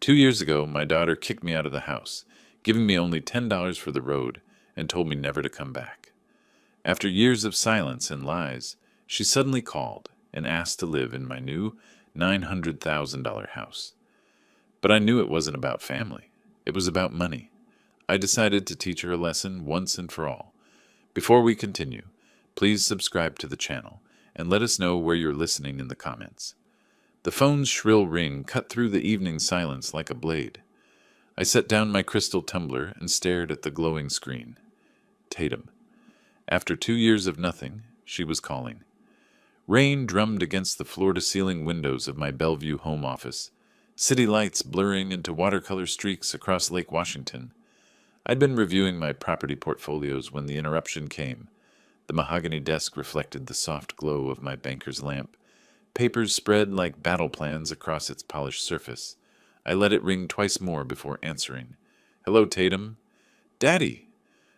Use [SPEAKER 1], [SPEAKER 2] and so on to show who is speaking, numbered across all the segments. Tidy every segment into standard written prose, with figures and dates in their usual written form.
[SPEAKER 1] 2 years ago, my daughter kicked me out of the house, giving me only $10 for the road, and told me never to come back. After years of silence and lies, she suddenly called and asked to live in my new $900,000 house. But I knew it wasn't about family. It was about money. I decided to teach her a lesson once and for all. Before we continue, please subscribe to the channel and let us know where you're listening in the comments. The phone's shrill ring cut through the evening silence like a blade. I set down my crystal tumbler and stared at the glowing screen. Tatum. After 2 years of nothing, she was calling. Rain drummed against the floor-to-ceiling windows of my Bellevue home office, city lights blurring into watercolor streaks across Lake Washington. I'd been reviewing my property portfolios when the interruption came. The mahogany desk reflected the soft glow of my banker's lamp. Papers spread like battle plans across its polished surface. I let it ring twice more before answering. "Hello, Tatum." "Daddy."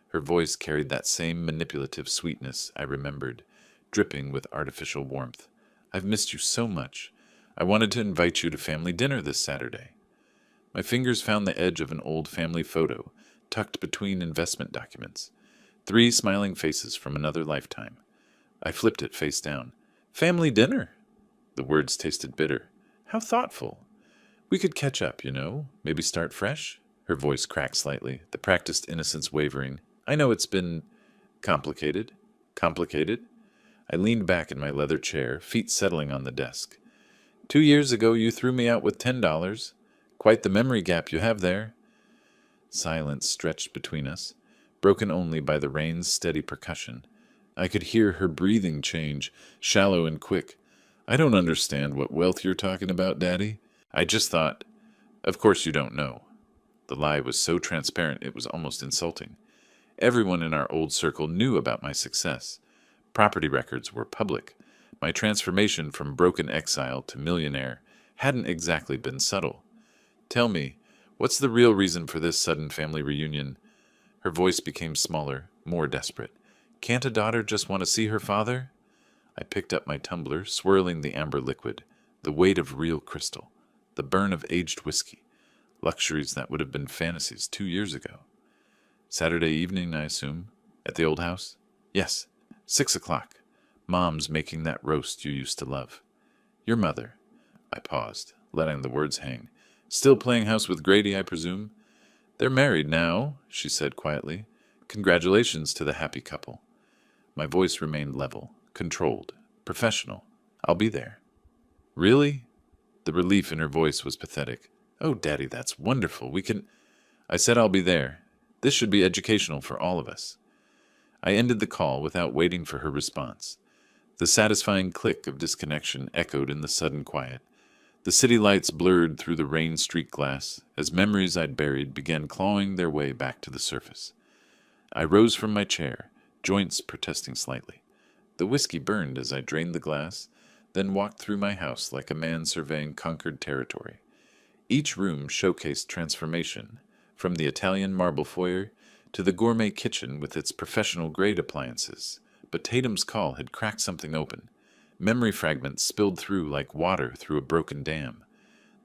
[SPEAKER 1] Her voice carried that same manipulative sweetness I remembered, dripping with artificial warmth. "I've missed you so much. I wanted to invite you to family dinner this Saturday." My fingers found the edge of an old family photo, tucked between investment documents. 3 smiling faces from another lifetime. I flipped it face down. "Family dinner?" The words tasted bitter. "How thoughtful. We could catch up, maybe start fresh?" Her voice cracked slightly, the practiced innocence wavering. "I know it's been complicated." "Complicated?" I leaned back in my leather chair, feet settling on the desk. 2 years ago you threw me out with $10. Quite the memory gap you have there." Silence stretched between us, broken only by the rain's steady percussion. I could hear her breathing change, shallow and quick. "I don't understand what wealth you're talking about, Daddy. I just thought—" "Of course you don't know." The lie was so transparent it was almost insulting. Everyone in our old circle knew about my success. Property records were public. My transformation from broken exile to millionaire hadn't exactly been subtle. "Tell me, what's the real reason for this sudden family reunion?" Her voice became smaller, more desperate. "Can't a daughter just want to see her father?" I picked up my tumbler, swirling the amber liquid, the weight of real crystal, the burn of aged whiskey, luxuries that would have been fantasies 2 years ago. "Saturday evening, I assume, at the old house?" "Yes, 6 o'clock. Mom's making that roast you used to love." "Your mother." I paused, letting the words hang. "Still playing house with Grady, I presume?" "They're married now," she said quietly. "Congratulations to the happy couple." My voice remained level, controlled, professional. "I'll be there." "Really?" The relief in her voice was pathetic. "Oh, Daddy, that's wonderful. We can—" I said I'll be there. This should be educational for all of us. I ended the call without waiting for her response. The satisfying click of disconnection echoed in the sudden quiet. The city lights blurred through the rain-streaked glass as memories I'd buried began clawing their way back to the surface. I rose from my chair, joints protesting slightly. The whiskey burned as I drained the glass, then walked through my house like a man surveying conquered territory. Each room showcased transformation, from the Italian marble foyer to the gourmet kitchen with its professional-grade appliances. But Tatum's call had cracked something open. Memory fragments spilled through like water through a broken dam.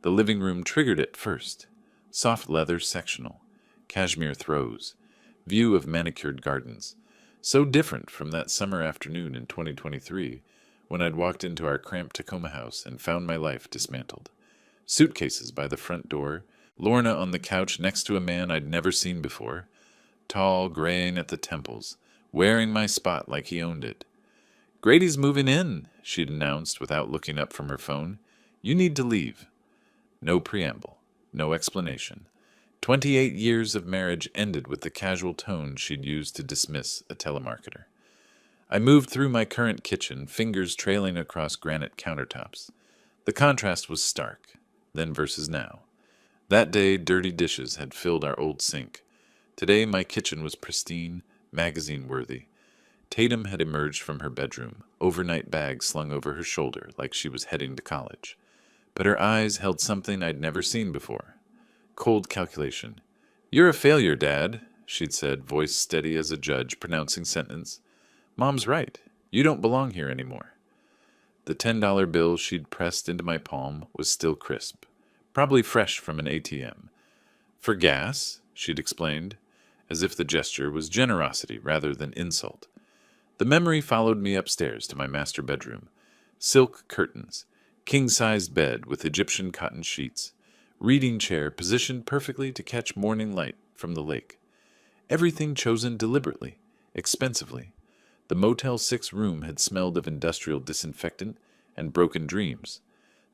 [SPEAKER 1] The living room triggered it first. Soft leather sectional, cashmere throws, view of manicured gardens. So different from that summer afternoon in 2023 when I'd walked into our cramped Tacoma house and found my life dismantled. Suitcases by the front door, Lorna on the couch next to a man I'd never seen before, tall, graying at the temples, wearing my spot like he owned it. "Grady's moving in," she'd announced without looking up from her phone. "You need to leave." No preamble, no explanation. 28 years of marriage ended with the casual tone she'd used to dismiss a telemarketer. I moved through my current kitchen, fingers trailing across granite countertops. The contrast was stark, then versus now. That day, dirty dishes had filled our old sink. Today, my kitchen was pristine, magazine-worthy. Tatum had emerged from her bedroom, overnight bag slung over her shoulder like she was heading to college. But her eyes held something I'd never seen before. Cold calculation. "You're a failure, Dad," she'd said, voice steady as a judge pronouncing sentence. "Mom's right. You don't belong here anymore." The $10 bill she'd pressed into my palm was still crisp. probably fresh from an ATM. For gas, she'd explained, as if the gesture was generosity rather than insult. The memory followed me upstairs to my master bedroom. Silk curtains, king-sized bed with Egyptian cotton sheets, reading chair positioned perfectly to catch morning light from the lake. Everything chosen deliberately, expensively. The Motel 6 room had smelled of industrial disinfectant and broken dreams.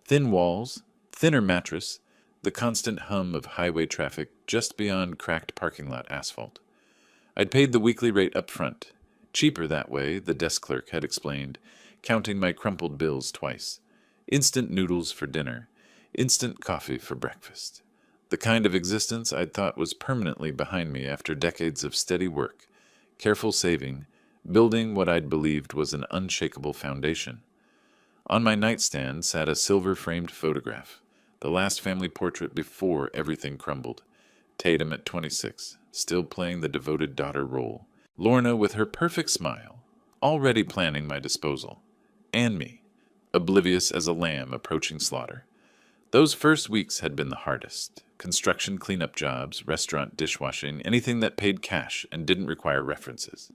[SPEAKER 1] Thin walls, thinner mattress, the constant hum of highway traffic just beyond cracked parking lot asphalt. I'd paid the weekly rate up front. Cheaper that way, the desk clerk had explained, counting my crumpled bills twice. Instant noodles for dinner, instant coffee for breakfast. The kind of existence I'd thought was permanently behind me after decades of steady work, careful saving, building what I'd believed was an unshakable foundation. On my nightstand sat a silver-framed photograph, the last family portrait before everything crumbled. Tatum at 26, still playing the devoted daughter role. Lorna with her perfect smile, already planning my disposal. And me, oblivious as a lamb approaching slaughter. Those first weeks had been the hardest. Construction cleanup jobs, restaurant dishwashing, anything that paid cash and didn't require references.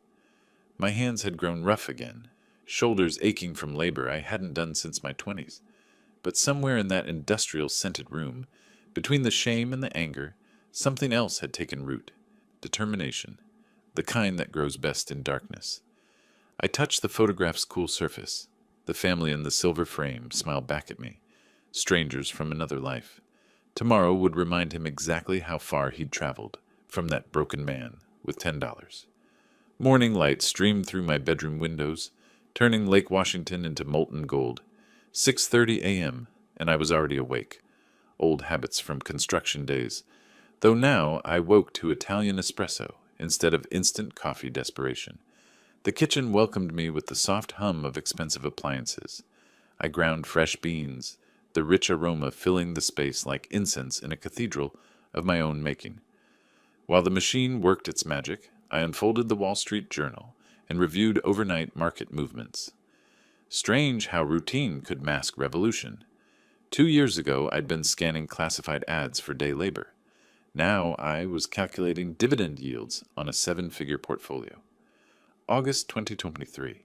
[SPEAKER 1] My hands had grown rough again, shoulders aching from labor I hadn't done since my 20s. But somewhere in that industrial-scented room, between the shame and the anger, something else had taken root. Determination. The kind that grows best in darkness. I touched the photograph's cool surface. The family in the silver frame smiled back at me. Strangers from another life. Tomorrow would remind him exactly how far he'd traveled from that broken man with $10. Morning light streamed through my bedroom windows, turning Lake Washington into molten gold. 6:30 a.m., and I was already awake. Old habits from construction days, though now I woke to Italian espresso instead of instant coffee desperation. The kitchen welcomed me with the soft hum of expensive appliances. I ground fresh beans, the rich aroma filling the space like incense in a cathedral of my own making. While the machine worked its magic, I unfolded the Wall Street Journal and reviewed overnight market movements. Strange how routine could mask revolution. 2 years ago, I'd been scanning classified ads for day labor. Now I was calculating dividend yields on a 7-figure portfolio. August 2023.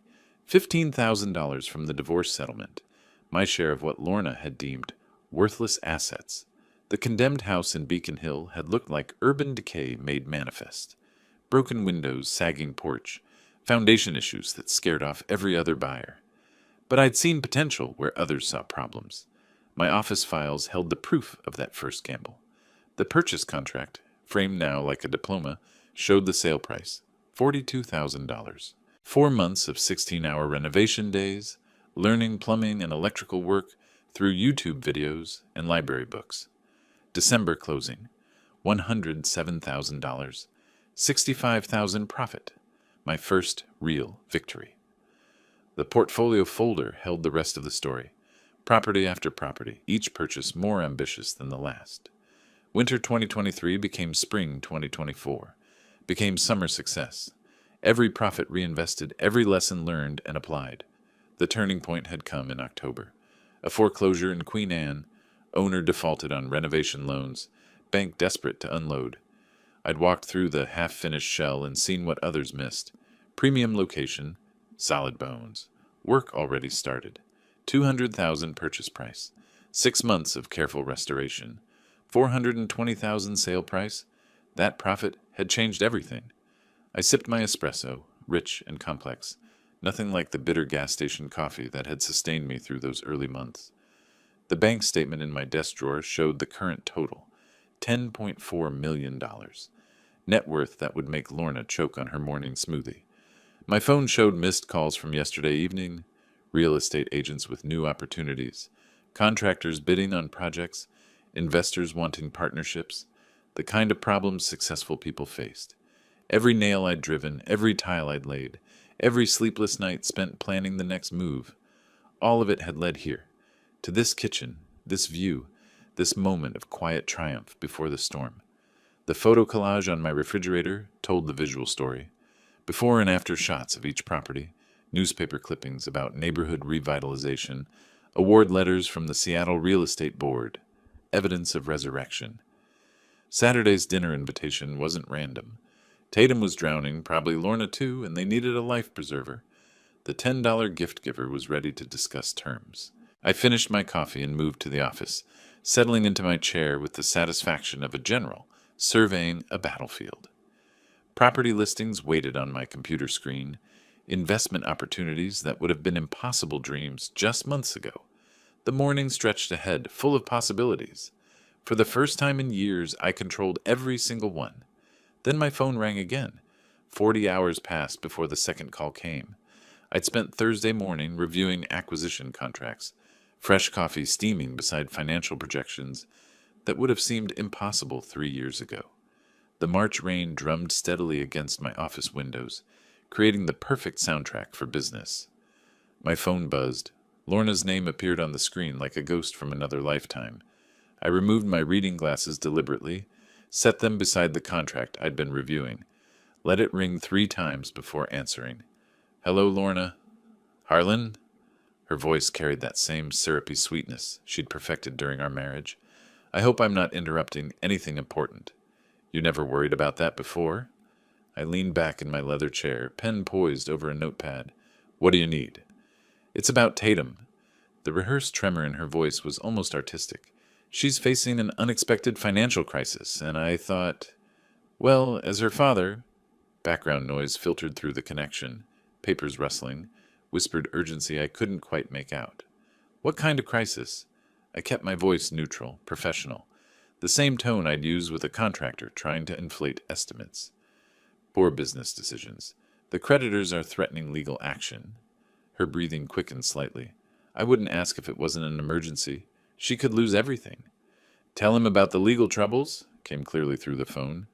[SPEAKER 1] $15,000 from the divorce settlement. My share of what Lorna had deemed worthless assets. The condemned house in Beacon Hill had looked like urban decay made manifest. Broken windows, sagging porch, foundation issues that scared off every other buyer. But I'd seen potential where others saw problems. My office files held the proof of that first gamble. The purchase contract, framed now like a diploma, showed the sale price, $42,000. 4 months of 16-hour renovation days, learning plumbing and electrical work through YouTube videos and library books. December closing, $107,000, $65,000 profit, my first real victory. The portfolio folder held the rest of the story. Property after property, each purchase more ambitious than the last. Winter 2023 became spring 2024, became summer success. Every profit reinvested, every lesson learned and applied. The turning point had come in October. A foreclosure in Queen Anne, owner defaulted on renovation loans, bank desperate to unload. I'd walked through the half-finished shell and seen what others missed. Premium location, solid bones. Work already started. $200,000 purchase price. 6 months of careful restoration. $420,000 sale price. That profit had changed everything. I sipped my espresso, rich and complex. Nothing like the bitter gas station coffee that had sustained me through those early months. The bank statement in my desk drawer showed the current total. $10.4 million. Net worth that would make Lorna choke on her morning smoothie. My phone showed missed calls from yesterday evening, real estate agents with new opportunities, contractors bidding on projects, investors wanting partnerships, the kind of problems successful people faced. Every nail I'd driven, every tile I'd laid, every sleepless night spent planning the next move, all of it had led here, to this kitchen, this view, this moment of quiet triumph before the storm. The photo collage on my refrigerator told the visual story. Before and after shots of each property, newspaper clippings about neighborhood revitalization, award letters from the Seattle Real Estate Board. evidence of resurrection. Saturday's dinner invitation wasn't random. Tatum was drowning, probably Lorna too, and they needed a life preserver. The $10 gift giver was ready to discuss terms. I finished my coffee and moved to the office, settling into my chair with the satisfaction of a general surveying a battlefield. Property listings waited on my computer screen, investment opportunities that would have been impossible dreams just months ago. The morning stretched ahead, full of possibilities. For the first time in years, I controlled every single one. Then my phone rang again. 40 hours passed before the second call came. I'd spent Thursday morning reviewing acquisition contracts, fresh coffee steaming beside financial projections that would have seemed impossible 3 years ago. The March rain drummed steadily against my office windows, creating the perfect soundtrack for business. My phone buzzed. Lorna's name appeared on the screen like a ghost from another lifetime. I removed my reading glasses deliberately, set them beside the contract I'd been reviewing, let it ring 3 times before answering. "Hello, Lorna." "Harlan?" Her voice carried that same syrupy sweetness she'd perfected during our marriage. "I hope I'm not interrupting anything important. You never worried about that before?" I leaned back in my leather chair, pen poised over a notepad. "What do you need?" "It's about Tatum." The rehearsed tremor in her voice was almost artistic. "She's facing an unexpected financial crisis, and I thought, well, as her father—" Background noise filtered through the connection, papers rustling, whispered urgency I couldn't quite make out. "What kind of crisis?" I kept my voice neutral, professional, the same tone I'd use with a contractor trying to inflate estimates. "Poor business decisions. The creditors are threatening legal action." Her breathing quickened slightly. "I wouldn't ask if it wasn't an emergency. She could lose everything." "Tell him about the legal troubles," came clearly through the phone.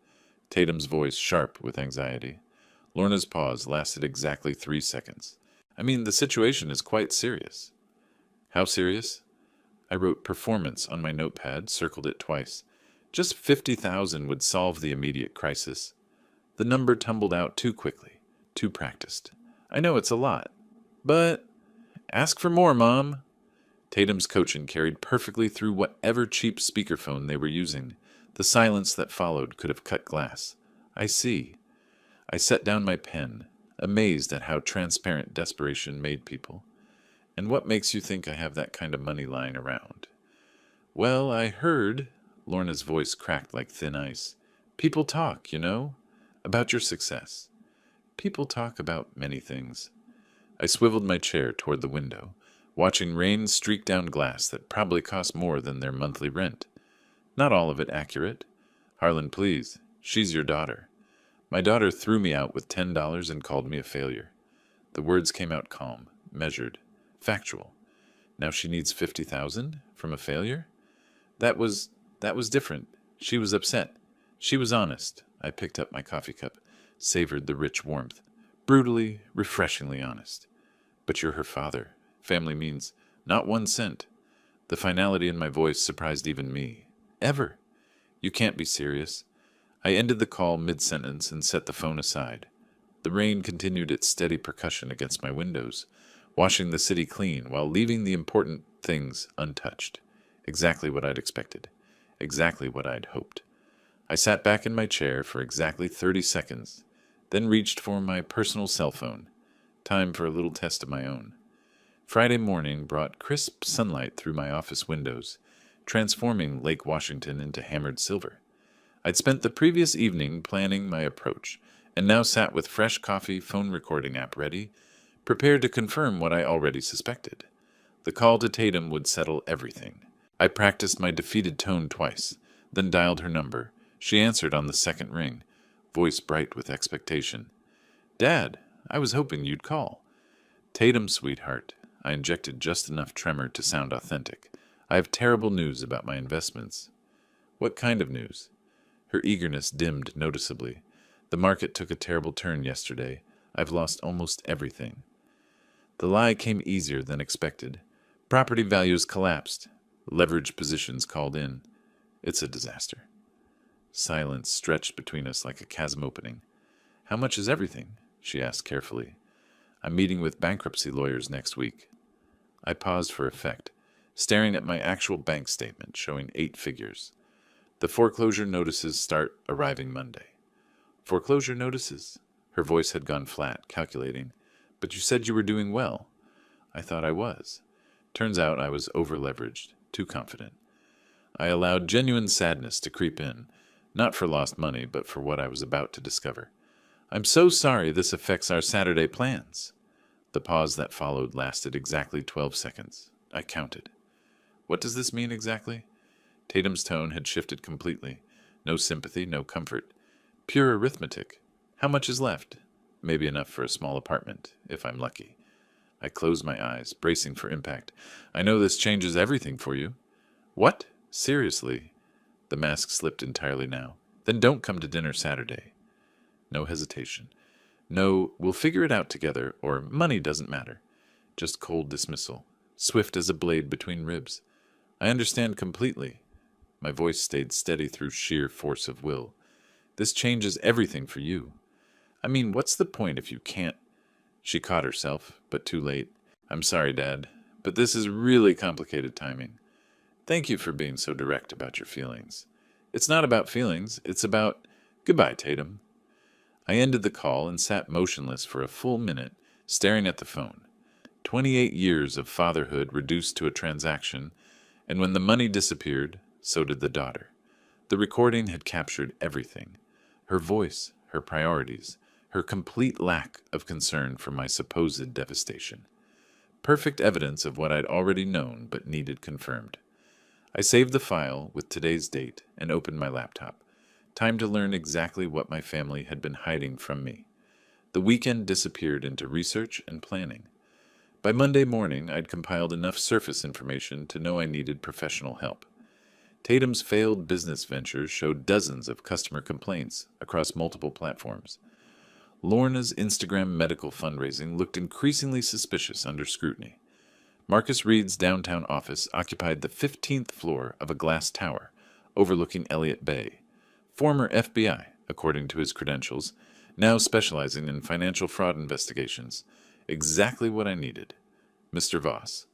[SPEAKER 1] Tatum's voice sharp with anxiety. Lorna's pause lasted exactly 3 seconds. "I mean, the situation is quite serious." "How serious?" I wrote performance on my notepad, circled it twice. Just 50,000 would solve the immediate crisis. The number tumbled out too quickly, too practiced. "I know it's a lot, but—" "Ask for more, Mom." Tatum's coaching carried perfectly through whatever cheap speakerphone they were using. The silence that followed could have cut glass. "I see." I set down my pen, amazed at how transparent desperation made people. "And what makes you think I have that kind of money lying around?" "Well, I heard—" Lorna's voice cracked like thin ice. "People talk, about your success." "People talk about many things." I swiveled my chair toward the window, watching rain streak down glass that probably cost more than their monthly rent. Not all of it accurate. "Harlan, please. She's your daughter." My daughter threw me out with $10 and called me a failure. The words came out calm, measured, factual. Now she needs 50,000 from a failure? That was different. She was upset. She was honest. I picked up my coffee cup, savored the rich warmth. Brutally, refreshingly honest. "But you're her father. Family means not 1 cent. The finality in my voice surprised even me. "Ever. You can't be serious." I ended the call mid-sentence and set the phone aside. The rain continued its steady percussion against my windows, washing the city clean while leaving the important things untouched. Exactly what I'd expected. Exactly what I'd hoped. I sat back in my chair for exactly 30 seconds, then reached for my personal cell phone. Time for a little test of my own. Friday morning brought crisp sunlight through my office windows, transforming Lake Washington into hammered silver. I'd spent the previous evening planning my approach, and now sat with fresh coffee, phone recording app ready, prepared to confirm what I already suspected. The call to Tatum would settle everything. I practiced my defeated tone twice, then dialed her number. She answered on the second ring, voice bright with expectation. "Dad, I was hoping you'd call." "Tatum, sweetheart." I injected just enough tremor to sound authentic. "I have terrible news about my investments." "What kind of news?" Her eagerness dimmed noticeably. "The market took a terrible turn yesterday. I've lost almost everything." The lie came easier than expected. Property values collapsed. Leveraged positions called in. It's a disaster. Silence stretched between us like a chasm opening. "How much is everything?" she asked carefully. "I'm meeting with bankruptcy lawyers next week." I paused for effect, staring at my actual bank statement showing 8 figures. The foreclosure notices start arriving Monday. Foreclosure notices? Her voice had gone flat, calculating. But you said you were doing well. I thought I was. Turns out I was over-leveraged, too confident. I allowed genuine sadness to creep in, not for lost money, but for what I was about to discover. I'm so sorry this affects our Saturday plans. The pause that followed lasted exactly 12 seconds. I counted. What does this mean exactly? Tatum's tone had shifted completely. No sympathy, no comfort. Pure arithmetic. How much is left? Maybe enough for a small apartment, if I'm lucky. I closed my eyes, bracing for impact. I know this changes everything for you. What? Seriously? The mask slipped entirely now. Then don't come to dinner Saturday. No hesitation. No, we'll figure it out together, or money doesn't matter. Just cold dismissal, swift as a blade between ribs. I understand completely. My voice stayed steady through sheer force of will. This changes everything for you. I mean, what's the point if you can't? She caught herself, but too late. I'm sorry, Dad, but this is really complicated timing. Thank you for being so direct about your feelings. It's not about feelings, it's about... Goodbye, Tatum. I ended the call and sat motionless for a full minute, staring at the phone. 28 years of fatherhood reduced to a transaction, and when the money disappeared, so did the daughter. The recording had captured everything. Her voice, her priorities, her complete lack of concern for my supposed devastation. Perfect evidence of what I'd already known but needed confirmed. I saved the file with today's date and opened my laptop. Time to learn exactly what my family had been hiding from me. The weekend disappeared into research and planning. By Monday morning, I'd compiled enough surface information to know I needed professional help. Tatum's failed business ventures showed dozens of customer complaints across multiple platforms. Lorna's Instagram medical fundraising looked increasingly suspicious under scrutiny. Marcus Reed's downtown office occupied the 15th floor of a glass tower overlooking Elliott Bay. Former FBI, according to his credentials, now specializing in financial fraud investigations. Exactly what I needed. Mr. Voss.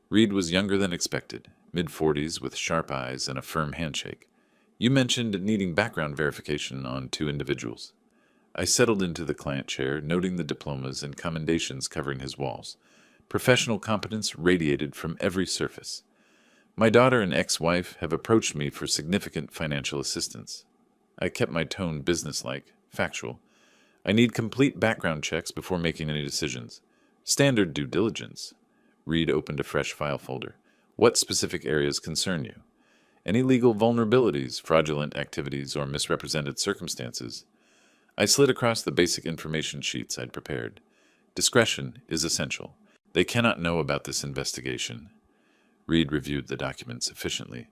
[SPEAKER 1] Reed was younger than expected, mid-40s with sharp eyes and a firm handshake. You mentioned needing background verification on 2 individuals. I settled into the client chair, noting the diplomas and commendations covering his walls. Professional competence radiated from every surface. My daughter and ex-wife have approached me for significant financial assistance. I kept my tone businesslike, factual. I need complete background checks before making any decisions. Standard due diligence. Reed opened a fresh file folder. What specific areas concern you? Any legal vulnerabilities, fraudulent activities, or misrepresented circumstances? I slid across the basic information sheets I'd prepared. Discretion is essential. They cannot know about this investigation. Reed reviewed the documents efficiently.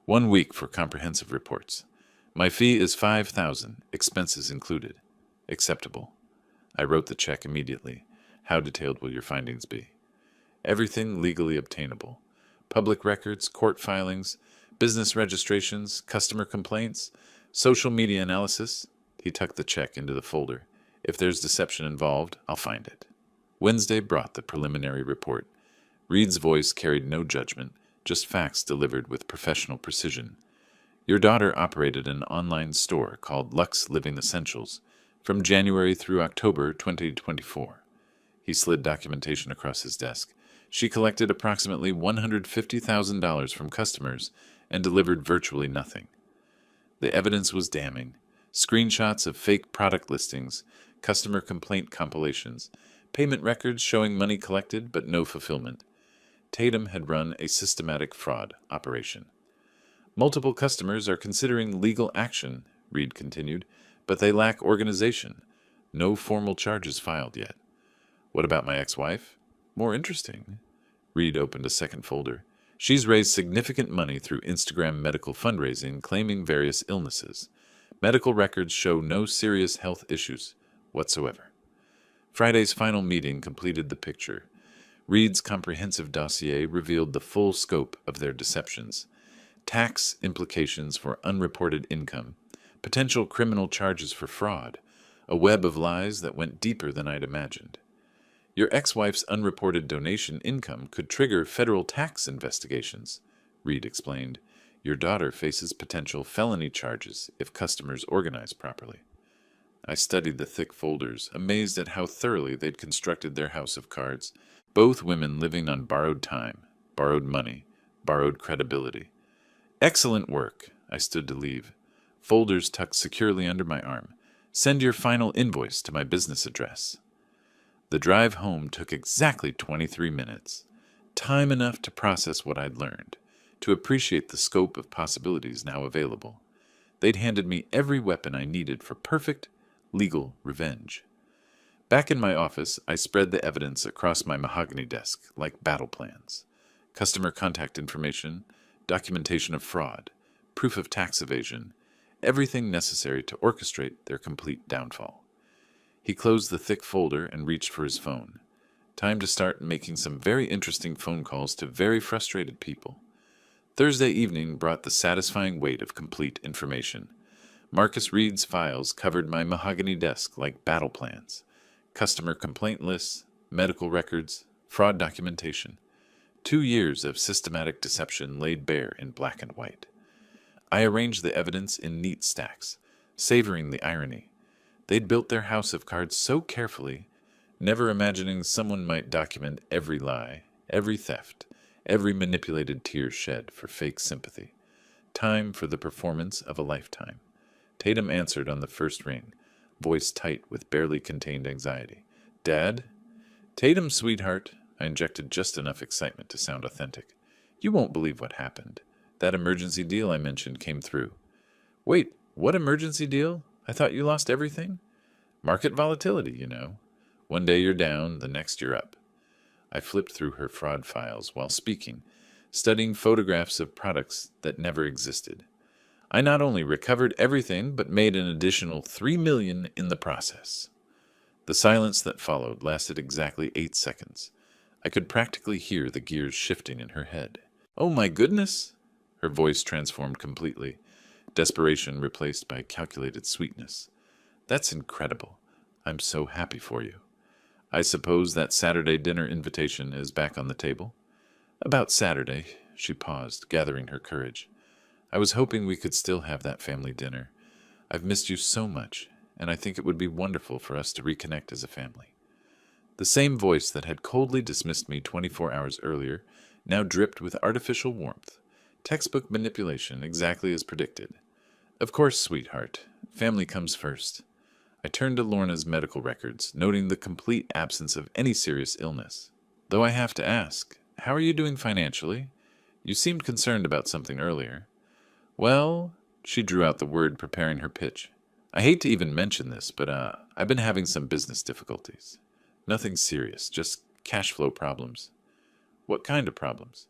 [SPEAKER 1] 1 week for comprehensive reports. My fee is $5,000, expenses included. Acceptable. I wrote the check immediately. How detailed will your findings be? Everything legally obtainable. Public records, court filings, business registrations, customer complaints, social media analysis. He tucked the check into the folder. If there's deception involved, I'll find it. Wednesday brought the preliminary report. Reed's voice carried no judgment, just facts delivered with professional precision. Your daughter operated an online store called Lux Living Essentials from January through October 2024. He slid documentation across his desk. She collected approximately $150,000 from customers and delivered virtually nothing. The evidence was damning. Screenshots of fake product listings, customer complaint compilations, payment records showing money collected but no fulfillment. Tatum had run a systematic fraud operation. Multiple customers are considering legal action, Reed continued, but they lack organization. No formal charges filed yet. What about my ex-wife? More interesting. Reed opened a second folder. She's raised significant money through Instagram medical fundraising, claiming various illnesses. Medical records show no serious health issues whatsoever. Friday's final meeting completed the picture. Reed's comprehensive dossier revealed the full scope of their deceptions. Tax implications for unreported income, potential criminal charges for fraud, a web of lies that went deeper than I'd imagined. Your ex-wife's unreported donation income could trigger federal tax investigations, Reed explained. Your daughter faces potential felony charges if customers organize properly. I studied the thick folders, amazed at how thoroughly they'd constructed their house of cards. Both women living on borrowed time, borrowed money, borrowed credibility. Excellent work. I stood to leave. Folders tucked securely under my arm. Send your final invoice to my business address. The drive home took exactly 23 minutes. Time enough to process what I'd learned, to appreciate the scope of possibilities now available. They'd handed me every weapon I needed for perfect, legal revenge. Back in my office, I spread the evidence across my mahogany desk like battle plans. Customer contact information, documentation of fraud, proof of tax evasion, everything necessary to orchestrate their complete downfall. He closed the thick folder and reached for his phone. Time to start making some very interesting phone calls to very frustrated people. Thursday evening brought the satisfying weight of complete information. Marcus Reed's files covered my mahogany desk like battle plans. Customer complaint lists, medical records, fraud documentation. 2 years of systematic deception laid bare in black and white. I arranged the evidence in neat stacks, savoring the irony. They'd built their house of cards so carefully, never imagining someone might document every lie, every theft, every manipulated tear shed for fake sympathy. Time for the performance of a lifetime. Tatum answered on the first ring, voice tight with barely contained anxiety. Dad? Tatum, sweetheart. I injected just enough excitement to sound authentic. You won't believe what happened. That emergency deal I mentioned came through. Wait, what emergency deal? I thought you lost everything? Market volatility, you know. One day you're down, the next you're up. I flipped through her fraud files while speaking, studying photographs of products that never existed. I not only recovered everything, but made an additional $3 million in the process. The silence that followed lasted exactly 8 seconds. I could practically hear the gears shifting in her head. Oh my goodness! Her voice transformed completely, desperation replaced by calculated sweetness. That's incredible. I'm so happy for you. I suppose that Saturday dinner invitation is back on the table? About Saturday, she paused, gathering her courage. I was hoping we could still have that family dinner. I've missed you so much, and I think it would be wonderful for us to reconnect as a family. The same voice that had coldly dismissed me 24 hours earlier now dripped with artificial warmth. Textbook manipulation, exactly as predicted. Of course, sweetheart. Family comes first. I turned to Lorna's medical records, noting the complete absence of any serious illness. Though I have to ask, how are you doing financially? You seemed concerned about something earlier. Well, she drew out the word, preparing her pitch. I hate to even mention this, but I've been having some business difficulties. Nothing serious, just cash flow problems. What kind of problems?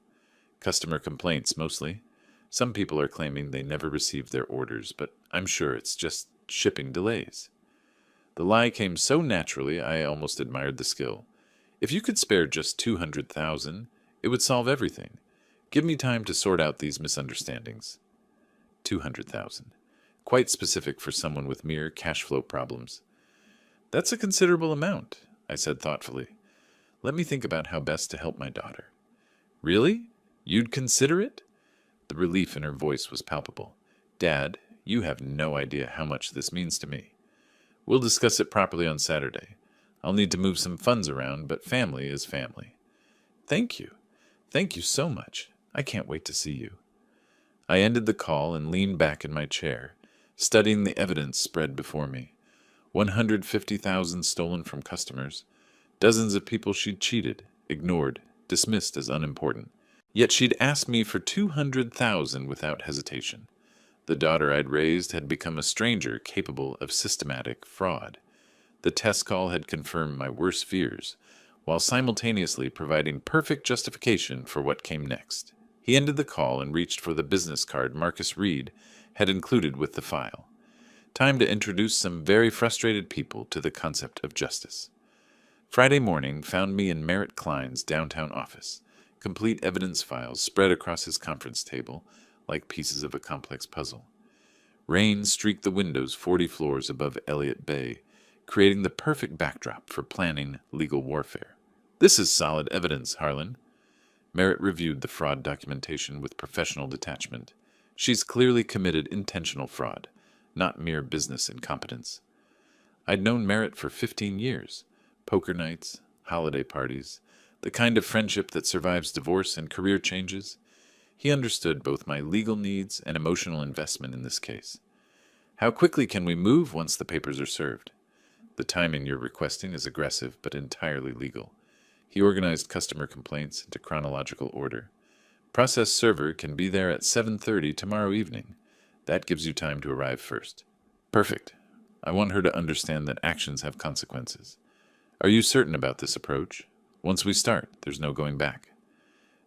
[SPEAKER 1] Customer complaints, mostly. Some people are claiming they never received their orders, but I'm sure it's just shipping delays. The lie came so naturally, I almost admired the skill. If you could spare just $200,000, it would solve everything. Give me time to sort out these misunderstandings. $200,000. Quite specific for someone with mere cash flow problems. That's a considerable amount, I said thoughtfully. Let me think about how best to help my daughter. Really? You'd consider it? The relief in her voice was palpable. Dad, you have no idea how much this means to me. We'll discuss it properly on Saturday. I'll need to move some funds around, but family is family. Thank you. Thank you so much. I can't wait to see you. I ended the call and leaned back in my chair, studying the evidence spread before me. 150,000 stolen from customers. Dozens of people she'd cheated, ignored, dismissed as unimportant. Yet she'd asked me for 200,000 without hesitation. The daughter I'd raised had become a stranger capable of systematic fraud. The test call had confirmed my worst fears, while simultaneously providing perfect justification for what came next. He ended the call and reached for the business card Marcus Reed had included with the file. Time to introduce some very frustrated people to the concept of justice. Friday morning found me in Merritt Klein's downtown office, complete evidence files spread across his conference table like pieces of a complex puzzle. Rain streaked the windows 40 floors above Elliott Bay, creating the perfect backdrop for planning legal warfare. This is solid evidence, Harlan. Merritt reviewed the fraud documentation with professional detachment. She's clearly committed intentional fraud, not mere business incompetence. I'd known Merritt for 15 years. Poker nights, holiday parties, the kind of friendship that survives divorce and career changes. He understood both my legal needs and emotional investment in this case. How quickly can we move once the papers are served? The timing you're requesting is aggressive but entirely legal. He organized customer complaints into chronological order. Process server can be there at 7:30 tomorrow evening. That gives you time to arrive first. Perfect. I want her to understand that actions have consequences. Are you certain about this approach? Once we start, there's no going back.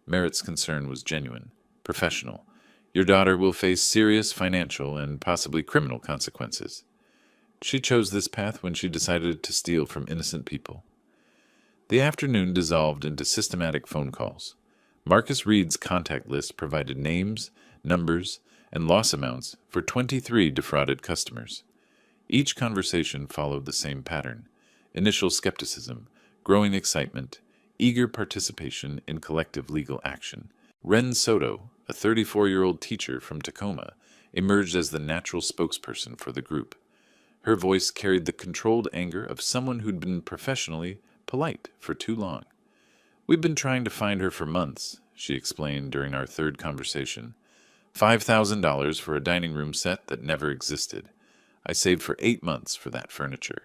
[SPEAKER 1] Merritt's concern was genuine, professional. Your daughter will face serious financial and possibly criminal consequences. She chose this path when she decided to steal from innocent people. The afternoon dissolved into systematic phone calls. Marcus Reed's contact list provided names, numbers, and loss amounts for 23 defrauded customers. Each conversation followed the same pattern: initial skepticism, growing excitement, eager participation in collective legal action. Ren Soto, a 34-year-old teacher from Tacoma, emerged as the natural spokesperson for the group. Her voice carried the controlled anger of someone who'd been professionally polite for too long. We've been trying to find her for months, she explained during our third conversation. $5,000 for a dining room set that never existed. I saved for 8 months for that furniture.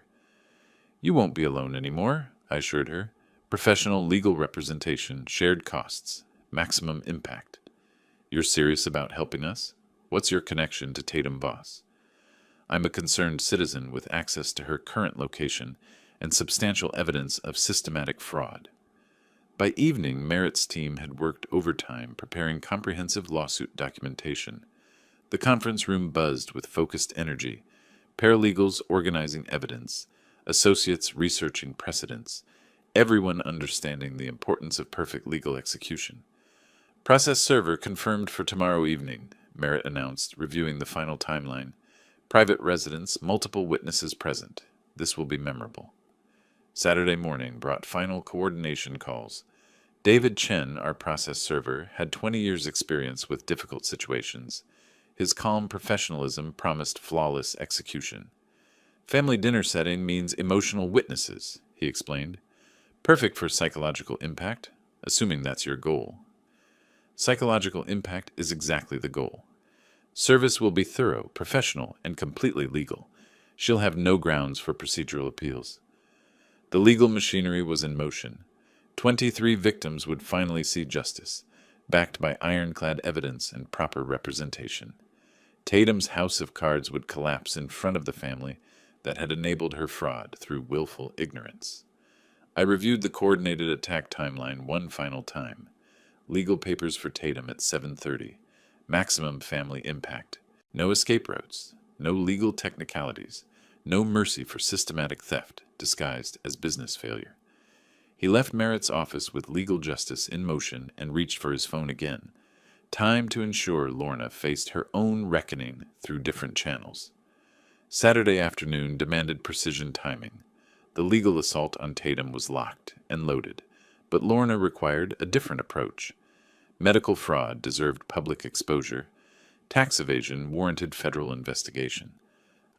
[SPEAKER 1] You won't be alone anymore, I assured her. Professional legal representation, shared costs, maximum impact. You're serious about helping us? What's your connection to Tatum Voss? I'm a concerned citizen with access to her current location and substantial evidence of systematic fraud. By evening, Merritt's team had worked overtime preparing comprehensive lawsuit documentation. The conference room buzzed with focused energy, paralegals organizing evidence, associates researching precedents, everyone understanding the importance of perfect legal execution. Process server confirmed for tomorrow evening, Merritt announced, reviewing the final timeline. Private residence, multiple witnesses present. This will be memorable. Saturday morning brought final coordination calls. David Chen, our process server, had 20 years' experience with difficult situations. His calm professionalism promised flawless execution. Family dinner setting means emotional witnesses, he explained. Perfect for psychological impact, assuming that's your goal. Psychological impact is exactly the goal. Service will be thorough, professional, and completely legal. She'll have no grounds for procedural appeals. The legal machinery was in motion. 23 victims would finally see justice, backed by ironclad evidence and proper representation. Tatum's house of cards would collapse in front of the family that had enabled her fraud through willful ignorance. I reviewed the coordinated attack timeline one final time. Legal papers for Tatum at 7:30. Maximum family impact. No escape routes. No legal technicalities. No mercy for systematic theft disguised as business failure. He left Merritt's office with legal justice in motion and reached for his phone again. Time to ensure Lorna faced her own reckoning through different channels. Saturday afternoon demanded precision timing. The legal assault on Tatum was locked and loaded, but Lorna required a different approach. Medical fraud deserved public exposure. Tax evasion warranted federal investigation.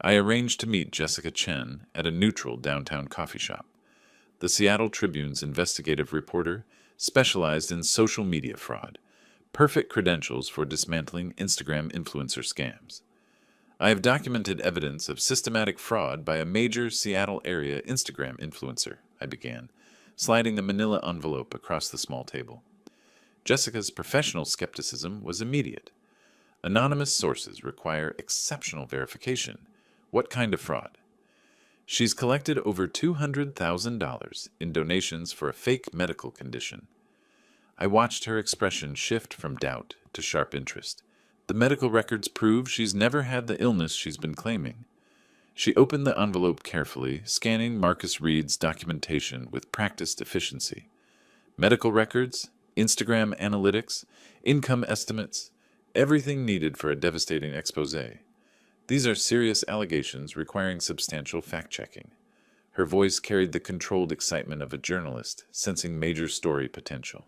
[SPEAKER 1] I arranged to meet Jessica Chen at a neutral downtown coffee shop. The Seattle Tribune's investigative reporter specialized in social media fraud, perfect credentials for dismantling Instagram influencer scams. I have documented evidence of systematic fraud by a major Seattle area Instagram influencer, I began, sliding the manila envelope across the small table. Jessica's professional skepticism was immediate. Anonymous sources require exceptional verification. What kind of fraud? She's collected over $200,000 in donations for a fake medical condition. I watched her expression shift from doubt to sharp interest. The medical records prove she's never had the illness she's been claiming. She opened the envelope carefully, scanning Marcus Reed's documentation with practiced efficiency. Medical records, Instagram analytics, income estimates, everything needed for a devastating expose. These are serious allegations requiring substantial fact-checking. Her voice carried the controlled excitement of a journalist sensing major story potential.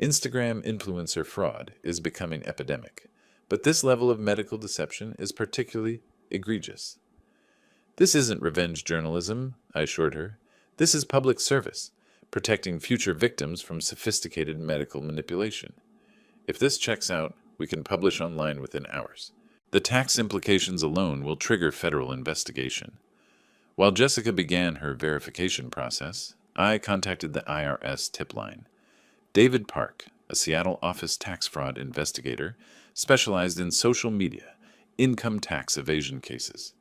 [SPEAKER 1] Instagram influencer fraud is becoming epidemic, but this level of medical deception is particularly egregious. This isn't revenge journalism, I assured her. This is public service, protecting future victims from sophisticated medical manipulation. If this checks out, we can publish online within hours. The tax implications alone will trigger federal investigation. While Jessica began her verification process, I contacted the IRS tip line. David Park, a Seattle office tax fraud investigator, specialized in social media, income tax evasion cases.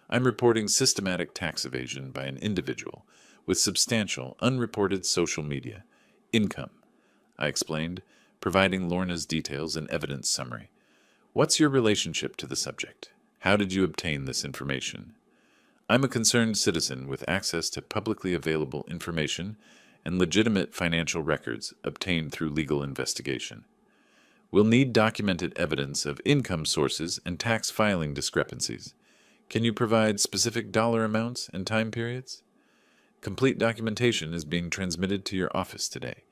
[SPEAKER 1] I'm reporting systematic tax evasion by an individual with substantial, unreported social media income, I explained, providing Lorna's details and evidence summary. What's your relationship to the subject? How did you obtain this information? I'm a concerned citizen with access to publicly available information and legitimate financial records obtained through legal investigation. We'll need documented evidence of income sources and tax filing discrepancies. Can you provide specific dollar amounts and time periods? Complete documentation is being transmitted to your office today.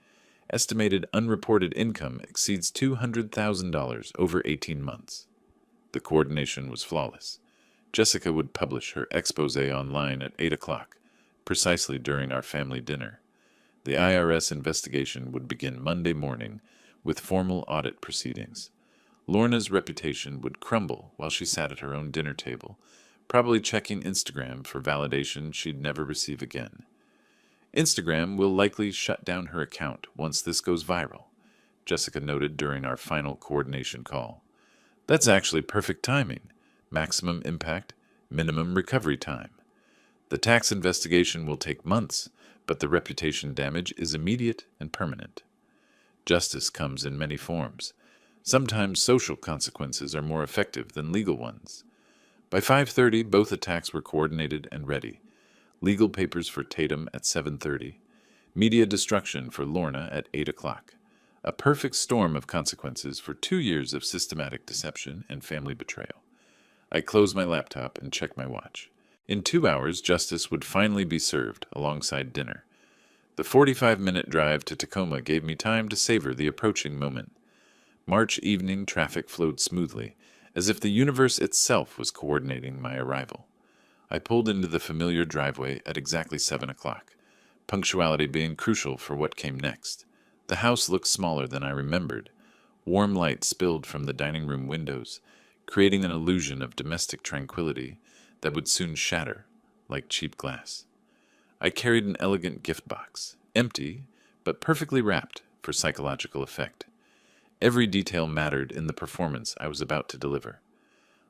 [SPEAKER 1] Estimated unreported income exceeds $200,000 over 18 months. The coordination was flawless. Jessica would publish her expose online at 8 o'clock, precisely during our family dinner. The IRS investigation would begin Monday morning with formal audit proceedings. Lorna's reputation would crumble while she sat at her own dinner table, probably checking Instagram for validation she'd never receive again. Instagram will likely shut down her account once this goes viral, Jessica noted during our final coordination call. That's actually perfect timing. Maximum impact, minimum recovery time. The tax investigation will take months, but the reputation damage is immediate and permanent. Justice comes in many forms. Sometimes social consequences are more effective than legal ones. By 5:30, both attacks were coordinated and ready. Legal papers for Tatum at 7:30. Media destruction for Lorna at 8 o'clock. A perfect storm of consequences for 2 years of systematic deception and family betrayal. I closed my laptop and checked my watch. In 2 hours, justice would finally be served alongside dinner. The 45-minute drive to Tacoma gave me time to savor the approaching moment. March evening traffic flowed smoothly, as if the universe itself was coordinating my arrival. I pulled into the familiar driveway at exactly 7 o'clock, punctuality being crucial for what came next. The house looked smaller than I remembered. Warm light spilled from the dining room windows, creating an illusion of domestic tranquility that would soon shatter like cheap glass. I carried an elegant gift box, empty, but perfectly wrapped for psychological effect. Every detail mattered in the performance I was about to deliver.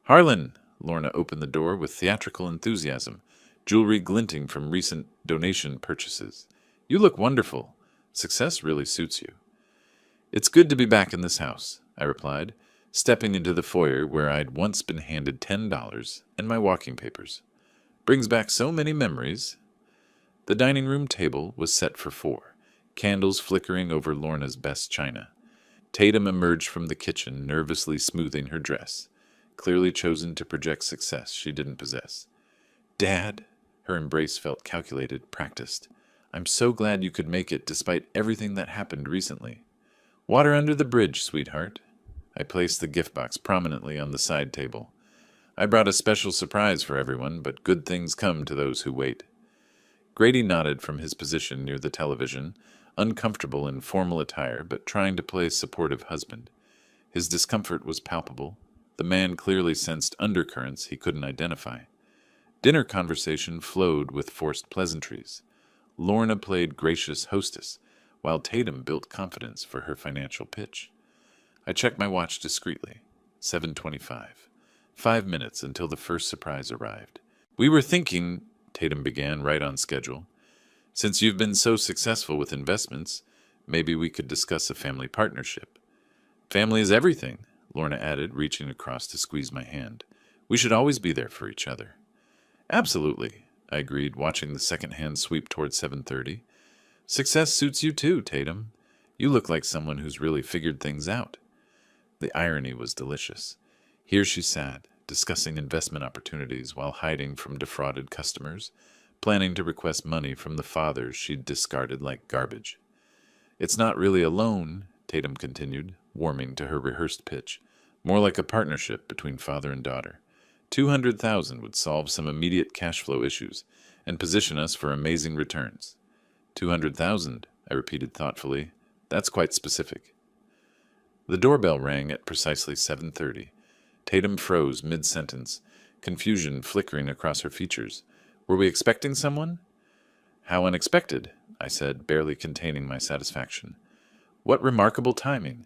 [SPEAKER 1] "Harlan!" Lorna opened the door with theatrical enthusiasm, jewelry glinting from recent donation purchases. "You look wonderful. Success really suits you." "It's good to be back in this house," I replied, stepping into the foyer where I'd once been handed $10 and my walking papers. "Brings back so many memories." The dining room table was set for 4, candles flickering over Lorna's best china. Tatum emerged from the kitchen, nervously smoothing her dress, clearly chosen to project success she didn't possess. "Dad," her embrace felt calculated, practiced. "I'm so glad you could make it despite everything that happened recently." "Water under the bridge, sweetheart." I placed the gift box prominently on the side table. "I brought a special surprise for everyone, but good things come to those who wait." Grady nodded from his position near the television, uncomfortable in formal attire but trying to play supportive husband. His discomfort was palpable. The man clearly sensed undercurrents he couldn't identify. Dinner conversation flowed with forced pleasantries. Lorna played gracious hostess, while Tatum built confidence for her financial pitch. I checked my watch discreetly. 7:25. 5 minutes until the first surprise arrived. "We were thinking," Tatum began, right on schedule, "since you've been so successful with investments, maybe we could discuss a family partnership." "Family is everything," Lorna added, reaching across to squeeze my hand. "We should always be there for each other." "Absolutely," I agreed, watching the second hand sweep toward 7:30. "Success suits you too, Tatum. You look like someone who's really figured things out." The irony was delicious. Here she sat, discussing investment opportunities while hiding from defrauded customers, planning to request money from the father she'd discarded like garbage. It's not really a loan, Tatum continued, warming to her rehearsed pitch. More like a partnership between father and daughter. 200,000 would solve some immediate cash flow issues and position us for amazing returns. 200,000, I repeated thoughtfully. That's quite specific. The doorbell rang at precisely 7:30. Tatum froze mid-sentence, confusion flickering across her features. Were we expecting someone? How unexpected, I said, barely containing my satisfaction. What remarkable timing.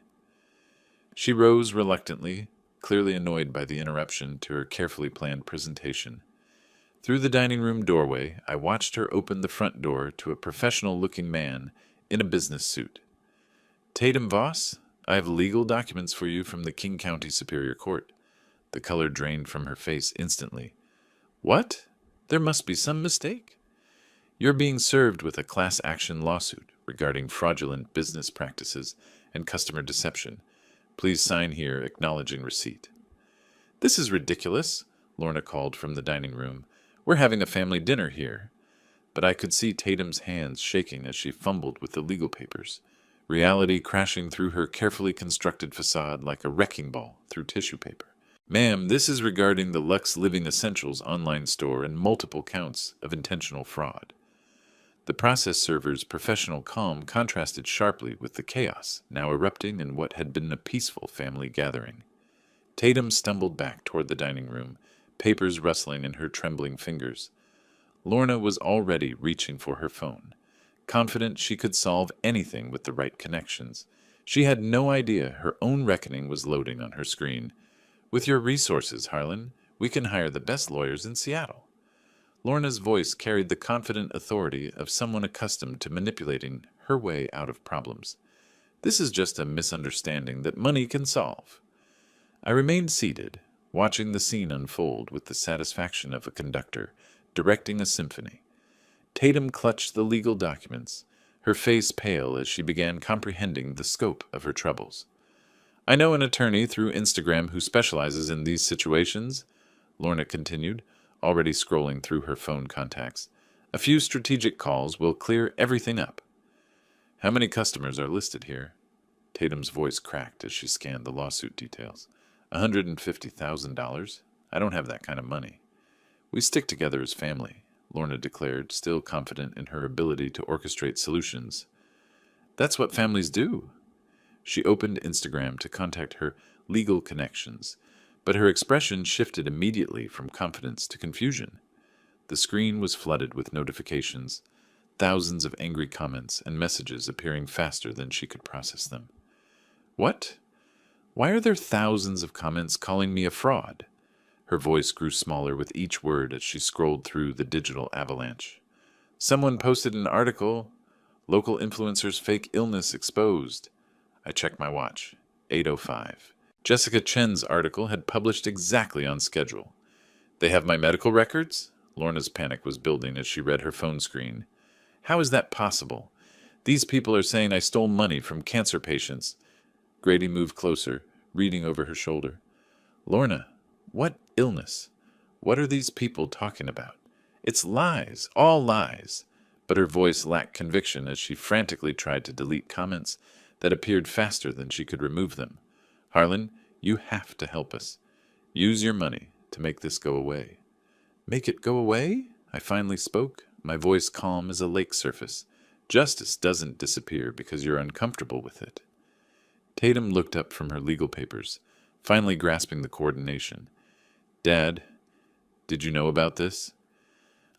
[SPEAKER 1] She rose reluctantly, clearly annoyed by the interruption to her carefully planned presentation. Through the dining room doorway, I watched her open the front door to a professional-looking man in a business suit. Tatum Voss, I have legal documents for you from the King County Superior Court. The color drained from her face instantly. What? There must be some mistake. You're being served with a class action lawsuit regarding fraudulent business practices and customer deception. Please sign here acknowledging receipt. This is ridiculous, Lorna called from the dining room. We're having a family dinner here. But I could see Tatum's hands shaking as she fumbled with the legal papers, reality crashing through her carefully constructed facade like a wrecking ball through tissue paper. Ma'am, this is regarding the Lux Living Essentials online store and multiple counts of intentional fraud. The process server's professional calm contrasted sharply with the chaos now erupting in what had been a peaceful family gathering. Tatum stumbled back toward the dining room, papers rustling in her trembling fingers. Lorna was already reaching for her phone, confident she could solve anything with the right connections. She had no idea her own reckoning was loading on her screen. With your resources, Harlan, we can hire the best lawyers in Seattle. Lorna's voice carried the confident authority of someone accustomed to manipulating her way out of problems. This is just a misunderstanding that money can solve. I remained seated, watching the scene unfold with the satisfaction of a conductor directing a symphony. Tatum clutched the legal documents, her face pale as she began comprehending the scope of her troubles. I know an attorney through Instagram who specializes in these situations, Lorna continued, already scrolling through her phone contacts. A few strategic calls will clear everything up. How many customers are listed here? Tatum's voice cracked as she scanned the lawsuit details. $150,000? I don't have that kind of money. We stick together as family, Lorna declared, still confident in her ability to orchestrate solutions. That's what families do. She opened Instagram to contact her legal connections, but her expression shifted immediately from confidence to confusion. The screen was flooded with notifications, thousands of angry comments and messages appearing faster than she could process them. What? Why are there thousands of comments calling me a fraud? Her voice grew smaller with each word as she scrolled through the digital avalanche. Someone posted an article, Local Influencer's Fake Illness Exposed. I checked my watch, 8:05. Jessica Chen's article had published exactly on schedule. They have my medical records? Lorna's panic was building as she read her phone screen. How is that possible? These people are saying I stole money from cancer patients. Grady moved closer, reading over her shoulder. Lorna, what illness? What are these people talking about? It's lies, all lies. But her voice lacked conviction as she frantically tried to delete comments that appeared faster than she could remove them. Harlan, you have to help us. Use your money to make this go away. Make it go away? I finally spoke, my voice calm as a lake surface. Justice doesn't disappear because you're uncomfortable with it. Tatum looked up from her legal papers, finally grasping the coordination. Dad, did you know about this?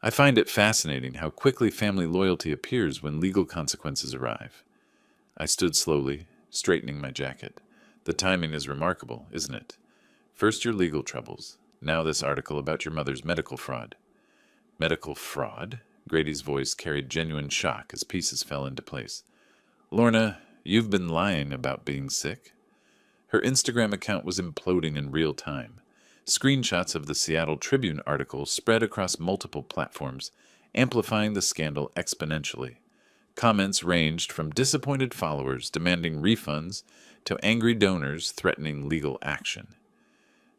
[SPEAKER 1] I find it fascinating how quickly family loyalty appears when legal consequences arrive. I stood slowly, straightening my jacket. The timing is remarkable, isn't it? First your legal troubles, now this article about your mother's medical fraud. Medical fraud? Grady's voice carried genuine shock as pieces fell into place. Lorna, you've been lying about being sick. Her Instagram account was imploding in real time. Screenshots of the Seattle Tribune article spread across multiple platforms, amplifying the scandal exponentially. Comments ranged from disappointed followers demanding refunds to angry donors threatening legal action.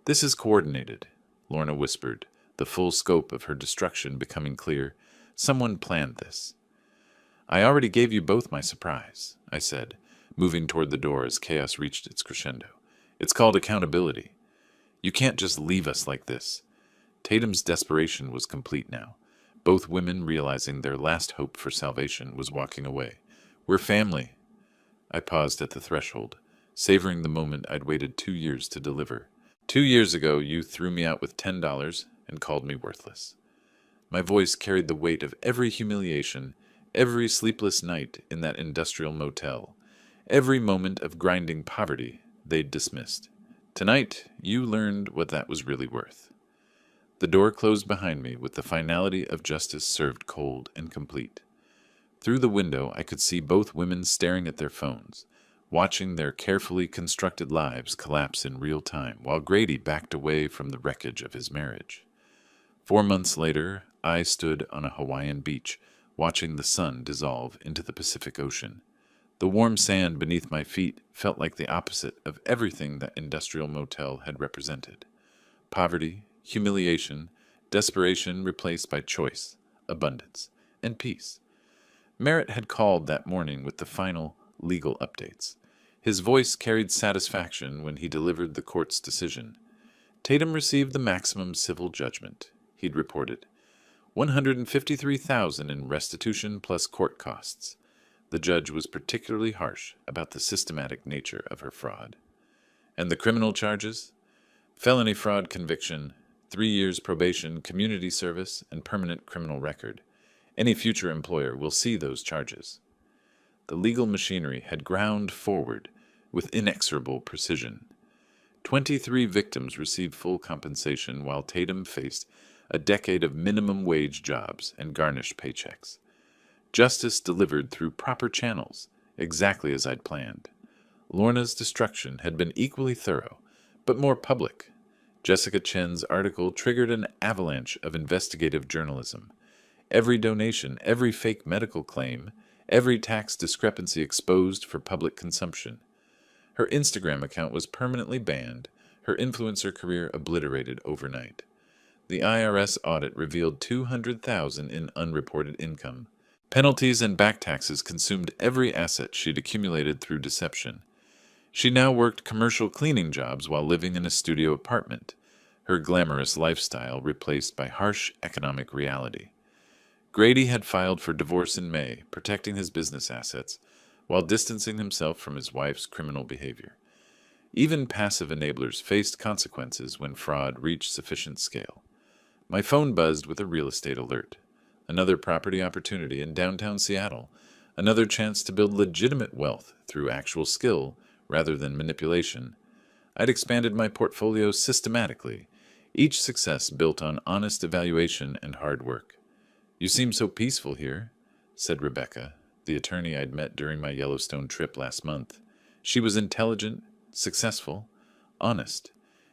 [SPEAKER 1] This is coordinated, Lorna whispered, the full scope of her destruction becoming clear. Someone planned this. I already gave you both my surprise, I said, moving toward the door as chaos reached its crescendo. It's called accountability. You can't just leave us like this. Tatum's desperation was complete now. Both women realizing their last hope for salvation was walking away. We're family. I paused at the threshold, savoring the moment I'd waited 2 years to deliver. 2 years ago, you threw me out with $10 and called me worthless. My voice carried the weight of every humiliation, every sleepless night in that industrial motel, every moment of grinding poverty they'd dismissed. Tonight, you learned what that was really worth. The door closed behind me with the finality of justice served cold and complete. Through the window, I could see both women staring at their phones, watching their carefully constructed lives collapse in real time, while Grady backed away from the wreckage of his marriage. 4 months later, I stood on a Hawaiian beach, watching the sun dissolve into the Pacific Ocean. The warm sand beneath my feet felt like the opposite of everything that industrial motel had represented. Poverty, humiliation, desperation replaced by choice, abundance, and peace. Merritt had called that morning with the final legal updates. His voice carried satisfaction when he delivered the court's decision. Tatum received the maximum civil judgment, he'd reported. $153,000 in restitution plus court costs. The judge was particularly harsh about the systematic nature of her fraud. And the criminal charges? Felony fraud conviction, 3 years probation, community service, and permanent criminal record. Any future employer will see those charges. The legal machinery had ground forward with inexorable precision. 23 victims received full compensation while Tatum faced a decade of minimum wage jobs and garnished paychecks. Justice delivered through proper channels, exactly as I'd planned. Lorna's destruction had been equally thorough, but more public. Jessica Chen's article triggered an avalanche of investigative journalism. Every donation, every fake medical claim, every tax discrepancy exposed for public consumption. Her Instagram account was permanently banned, her influencer career obliterated overnight. The IRS audit revealed $200,000 in unreported income. Penalties and back taxes consumed every asset she'd accumulated through deception. She now worked commercial cleaning jobs while living in a studio apartment, her glamorous lifestyle replaced by harsh economic reality. Grady had filed for divorce in May, protecting his business assets, while distancing himself from his wife's criminal behavior. Even passive enablers faced consequences when fraud reached sufficient scale. My phone buzzed with a real estate alert. Another property opportunity in downtown Seattle, another chance to build legitimate wealth through actual skill rather than manipulation. I'd expanded my portfolio systematically, each success built on honest evaluation and hard work. "You seem so peaceful here," said Rebecca, the attorney I'd met during my Yellowstone trip last month. She was intelligent, successful, honest,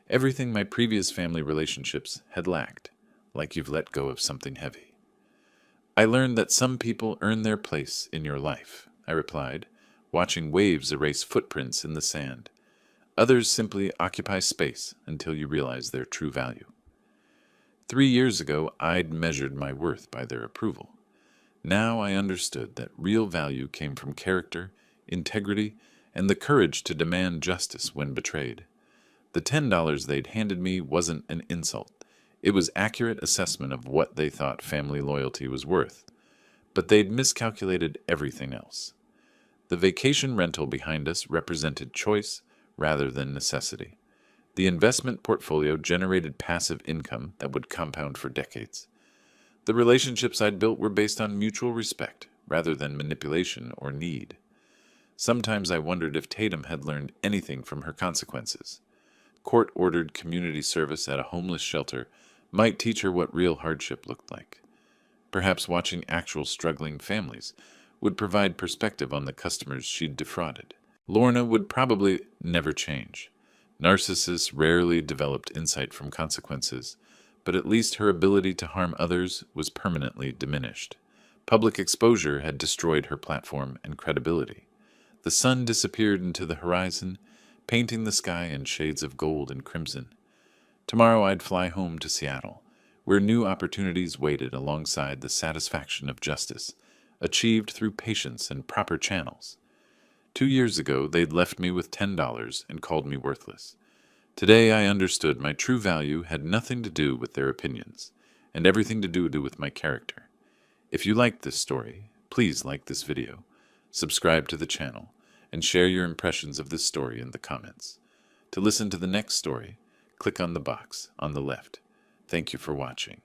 [SPEAKER 1] everything my previous family relationships had lacked, like you've let go of something heavy. "I learned that some people earn their place in your life," I replied, watching waves erase footprints in the sand. "Others simply occupy space until you realize their true value." 3 years ago, I'd measured my worth by their approval. Now I understood that real value came from character, integrity, and the courage to demand justice when betrayed. The $10 they'd handed me wasn't an insult. It was accurate assessment of what they thought family loyalty was worth. But they'd miscalculated everything else. The vacation rental behind us represented choice rather than necessity. The investment portfolio generated passive income that would compound for decades. The relationships I'd built were based on mutual respect rather than manipulation or need. Sometimes I wondered if Tatum had learned anything from her consequences. Court-ordered community service at a homeless shelter might teach her what real hardship looked like. Perhaps watching actual struggling families would provide perspective on the customers she'd defrauded. Lorna would probably never change. Narcissists rarely developed insight from consequences, but at least her ability to harm others was permanently diminished. Public exposure had destroyed her platform and credibility. The sun disappeared into the horizon, painting the sky in shades of gold and crimson. Tomorrow I'd fly home to Seattle, where new opportunities waited alongside the satisfaction of justice, achieved through patience and proper channels. 2 years ago, they'd left me with $10 and called me worthless. Today, I understood my true value had nothing to do with their opinions, and everything to do with my character. If you liked this story, please like this video, subscribe to the channel, and share your impressions of this story in the comments. To listen to the next story, click on the box on the left. Thank you for watching.